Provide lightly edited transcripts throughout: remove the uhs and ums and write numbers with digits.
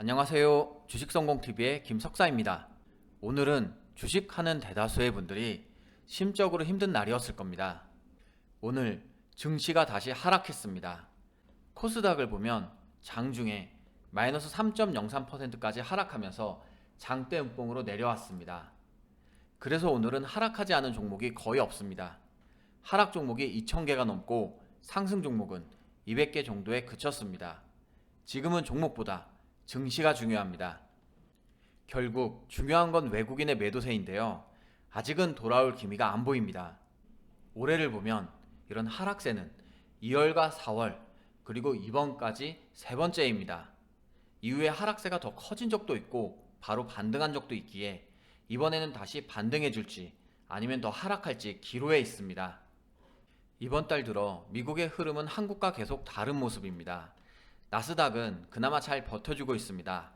안녕하세요. 주식성공TV의 김석사입니다. 오늘은 주식하는 대다수의 분들이 심적으로 힘든 날이었을 겁니다. 오늘 증시가 다시 하락했습니다. 코스닥을 보면 장중에 마이너스 3.03%까지 하락하면서 장대 음봉으로 내려왔습니다. 그래서 오늘은 하락하지 않은 종목이 거의 없습니다. 하락 종목이 2,000개가 넘고 상승 종목은 200개 정도에 그쳤습니다. 지금은 종목보다 증시가 중요합니다. 결국 중요한 건 외국인의 매도세인데요. 아직은 돌아올 기미가 안 보입니다. 올해를 보면 이런 하락세는 2월과 4월 그리고 이번까지 세 번째입니다. 이후에 하락세가 더 커진 적도 있고 바로 반등한 적도 있기에 이번에는 다시 반등해 줄지 아니면 더 하락할지 기로에 있습니다. 이번 달 들어 미국의 흐름은 한국과 계속 다른 모습입니다. 나스닥은 그나마 잘 버텨주고 있습니다.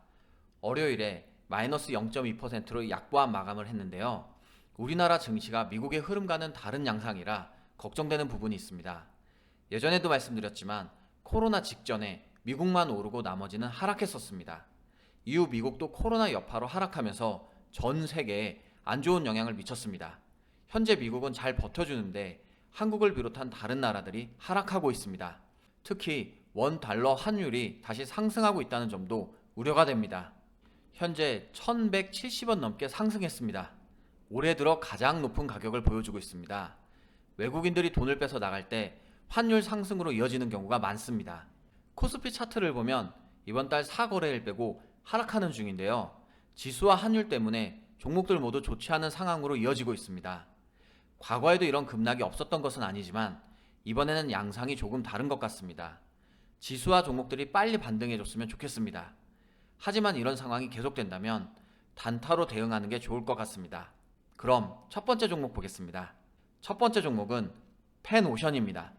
월요일에 마이너스 0.2%로 약보합 마감을 했는데요. 우리나라 증시가 미국의 흐름과는 다른 양상이라 걱정되는 부분이 있습니다. 예전에도 말씀드렸지만 코로나 직전에 미국만 오르고 나머지는 하락했었습니다. 이후 미국도 코로나 여파로 하락하면서 전 세계에 안 좋은 영향을 미쳤습니다. 현재 미국은 잘 버텨주는데 한국을 비롯한 다른 나라들이 하락하고 있습니다. 특히 원 달러 환율이 다시 상승하고 있다는 점도 우려가 됩니다. 현재 1170원 넘게 상승했습니다. 올해 들어 가장 높은 가격을 보여주고 있습니다. 외국인들이 돈을 빼서 나갈 때 환율 상승으로 이어지는 경우가 많습니다. 코스피 차트를 보면 이번 달 4거래일 빼고 하락하는 중인데요. 지수와 환율 때문에 종목들 모두 좋지 않은 상황으로 이어지고 있습니다. 과거에도 이런 급락이 없었던 것은 아니지만 이번에는 양상이 조금 다른 것 같습니다. 지수와 종목들이 빨리 반등해줬으면 좋겠습니다. 하지만 이런 상황이 계속된다면 단타로 대응하는 게 좋을 것 같습니다. 그럼 첫 번째 종목 보겠습니다. 첫 번째 종목은 펜오션입니다.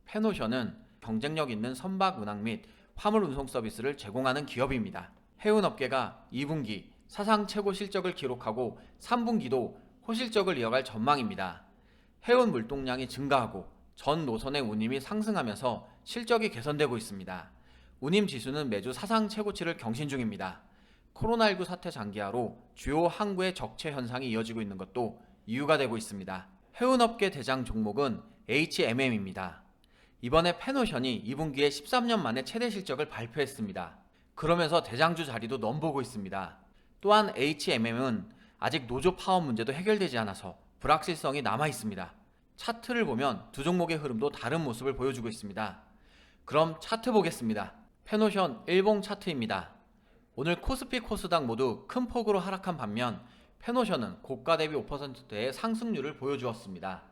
펜오션은 경쟁력 있는 선박 운항 및 화물 운송 서비스를 제공하는 기업입니다. 해운업계가 2분기 사상 최고 실적을 기록하고 3분기도 호실적을 이어갈 전망입니다. 해운 물동량이 증가하고 전 노선의 운임이 상승하면서 실적이 개선되고 있습니다. 운임 지수는 매주 사상 최고치를 경신 중입니다. 코로나19 사태 장기화로 주요 항구의 적체 현상이 이어지고 있는 것도 이유가 되고 있습니다. 해운업계 대장 종목은 HMM입니다. 이번에 펜오션이 2분기에 13년 만에 최대 실적을 발표했습니다. 그러면서 대장주 자리도 넘보고 있습니다. 또한 HMM은 아직 노조 파업 문제도 해결되지 않아서 불확실성이 남아 있습니다. 차트를 보면 두 종목의 흐름도 다른 모습을 보여주고 있습니다. 그럼 차트 보겠습니다. 펜오션 일봉 차트입니다. 오늘 코스피 코스닥 모두 큰 폭으로 하락한 반면 펜오션은 고가 대비 5%대의 상승률을 보여주었습니다.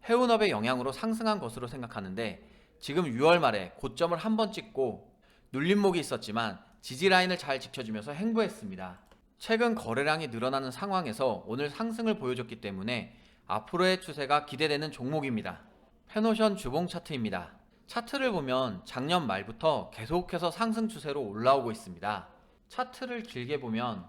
해운업의 영향으로 상승한 것으로 생각하는데 지금 6월 말에 고점을 한번 찍고 눌림목이 있었지만 지지라인을 잘 지켜주면서 행보했습니다. 최근 거래량이 늘어나는 상황에서 오늘 상승을 보여줬기 때문에 앞으로의 추세가 기대되는 종목입니다. 펜오션 주봉 차트입니다. 차트를 보면 작년 말부터 계속해서 상승 추세로 올라오고 있습니다. 차트를 길게 보면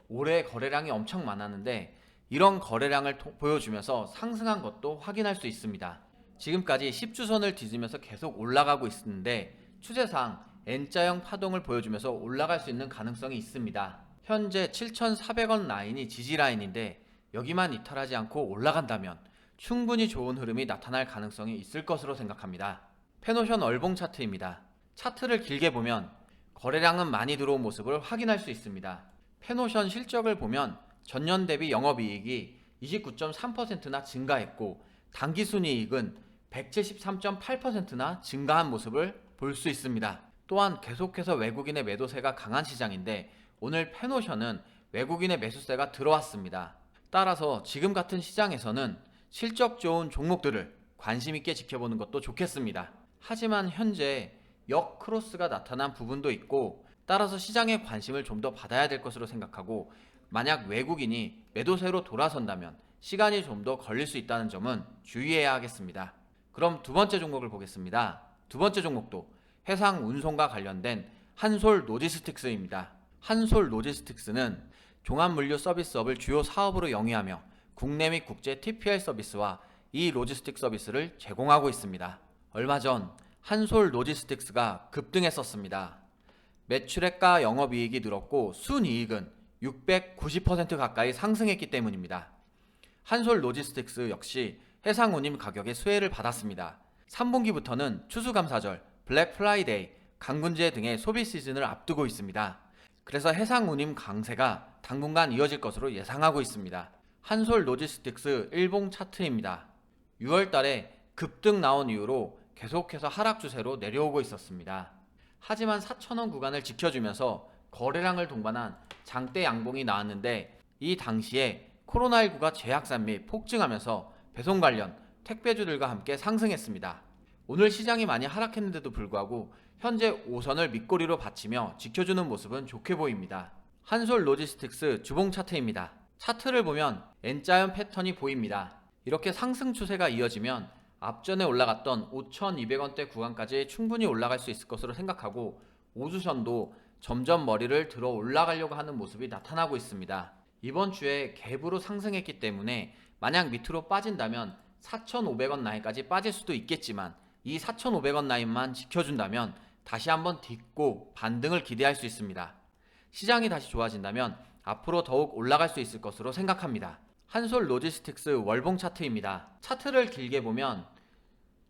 올해 거래량이 엄청 많았는데 이런 거래량을 보여주면서 상승한 것도 확인할 수 있습니다. 지금까지 10주선을 뒤지면서 계속 올라가고 있는데 추세상 N자형 파동을 보여주면서 올라갈 수 있는 가능성이 있습니다. 현재 7,400원 라인이 지지 라인인데 여기만 이탈하지 않고 올라간다면 충분히 좋은 흐름이 나타날 가능성이 있을 것으로 생각합니다. 펜오션 월봉 차트입니다. 차트를 길게 보면 거래량은 많이 들어온 모습을 확인할 수 있습니다. 펜오션 실적을 보면 전년 대비 영업이익이 29.3%나 증가했고 당기순이익은 173.8%나 증가한 모습을 볼 수 있습니다. 또한 계속해서 외국인의 매도세가 강한 시장인데 오늘 펜오션은 외국인의 매수세가 들어왔습니다. 따라서 지금 같은 시장에서는 실적 좋은 종목들을 관심 있게 지켜보는 것도 좋겠습니다. 하지만 현재 역크로스가 나타난 부분도 있고 따라서 시장의 관심을 좀 더 받아야 될 것으로 생각하고 만약 외국인이 매도세로 돌아선다면 시간이 좀 더 걸릴 수 있다는 점은 주의해야 하겠습니다. 그럼 두 번째 종목을 보겠습니다. 두 번째 종목도 해상 운송과 관련된 한솔 로지스틱스입니다. 한솔 로지스틱스는 종합물류 서비스업을 주요 사업으로 영위하며 국내 및 국제 TPL 서비스와 이 로지스틱 서비스를 제공하고 있습니다. 얼마 전 한솔 로지스틱스가 급등했었습니다. 매출액과 영업이익이 늘었고 순이익은 690% 가까이 상승했기 때문입니다. 한솔 로지스틱스 역시 해상운임 가격의 수혜를 받았습니다. 3분기부터는 추수감사절, 블랙 프라이데이, 강군제 등의 소비 시즌을 앞두고 있습니다. 그래서 해상운임 강세가 당분간 이어질 것으로 예상하고 있습니다. 한솔 로지스틱스 일봉 차트입니다. 6월 달에 급등 나온 이후로 계속해서 하락 추세로 내려오고 있었습니다. 하지만 4,000원 구간을 지켜주면서 거래량을 동반한 장대 양봉이 나왔는데 이 당시에 코로나19가 재확산 및 폭증하면서 배송 관련 택배주들과 함께 상승했습니다. 오늘 시장이 많이 하락했는데도 불구하고 현재 5선을 밑꼬리로 받치며 지켜주는 모습은 좋게 보입니다. 한솔 로지스틱스 주봉 차트입니다. 차트를 보면 N자형 패턴이 보입니다. 이렇게 상승 추세가 이어지면 앞전에 올라갔던 5,200원대 구간까지 충분히 올라갈 수 있을 것으로 생각하고 우주선도 점점 머리를 들어 올라가려고 하는 모습이 나타나고 있습니다. 이번 주에 갭으로 상승했기 때문에 만약 밑으로 빠진다면 4,500원 라인까지 빠질 수도 있겠지만 이 4,500원 라인만 지켜준다면 다시 한번 딛고 반등을 기대할 수 있습니다. 시장이 다시 좋아진다면 앞으로 더욱 올라갈 수 있을 것으로 생각합니다. 한솔 로지스틱스 월봉 차트입니다. 차트를 길게 보면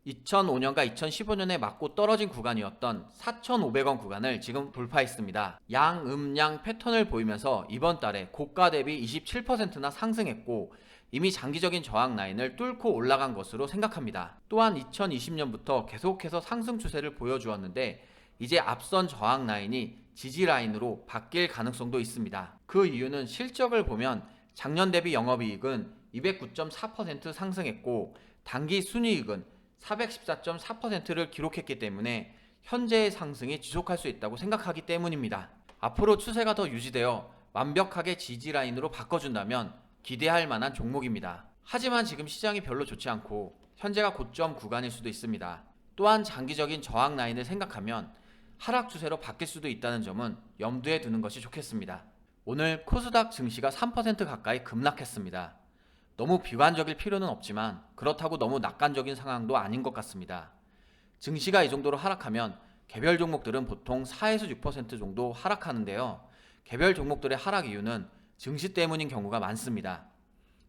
2005년과 2015년에 맞고 떨어진 구간이었던 4,500원 구간을 지금 돌파했습니다. 양음양 패턴을 보이면서 이번 달에 고가 대비 27%나 상승했고 이미 장기적인 저항 라인을 뚫고 올라간 것으로 생각합니다. 또한 2020년부터 계속해서 상승 추세를 보여주었는데 이제 앞선 저항 라인이 지지 라인으로 바뀔 가능성도 있습니다. 그 이유는 실적을 보면 작년 대비 영업이익은 209.4% 상승했고 단기 순이익은 414.4%를 기록했기 때문에 현재의 상승이 지속할 수 있다고 생각하기 때문입니다. 앞으로 추세가 더 유지되어 완벽하게 지지 라인으로 바꿔준다면 기대할 만한 종목입니다. 하지만 지금 시장이 별로 좋지 않고 현재가 고점 구간일 수도 있습니다. 또한 장기적인 저항 라인을 생각하면 하락 추세로 바뀔 수도 있다는 점은 염두에 두는 것이 좋겠습니다. 오늘 코스닥 증시가 3% 가까이 급락했습니다. 너무 비관적일 필요는 없지만 그렇다고 너무 낙관적인 상황도 아닌 것 같습니다. 증시가 이 정도로 하락하면 개별 종목들은 보통 4에서 6% 정도 하락하는데요. 개별 종목들의 하락 이유는 증시 때문인 경우가 많습니다.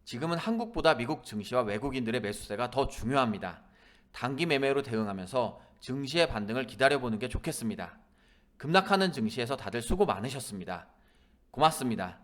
지금은 한국보다 미국 증시와 외국인들의 매수세가 더 중요합니다. 단기 매매로 대응하면서 증시의 반등을 기다려보는 게 좋겠습니다. 급락하는 증시에서 다들 수고 많으셨습니다. 고맙습니다.